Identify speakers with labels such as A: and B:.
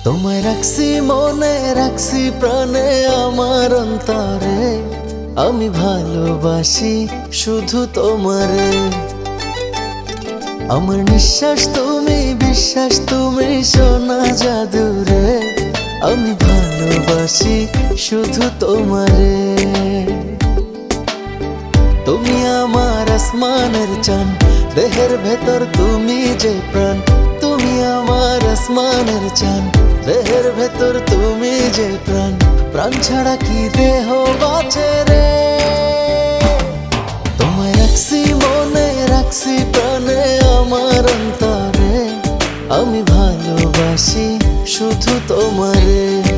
A: তোমায় রাখছি মনে, রাখছি প্রাণে, আমার অন্তরে আমি ভালোবাসি শুধু তোমারে। আমার নিঃশ্বাস তুমি, বিশ্বাস তুমি, সোনা জাদুরে আমি ভালোবাসি শুধু তোমারে। তুমি আমার আসমানের চাঁদ, দেহের ভেতর তুমি যে প্রাণ। তুমি আমার আসমানের চাঁদ, দেহের ভেতর তুমি যে প্রাণ। প্রাণ ছাড়া কি দেহ বাঁচে রে। তোমায় রাখছি মনে, রাখছি প্রাণে, আমার অন্তরে আমি ভালোবাসি শুধু তোমারে।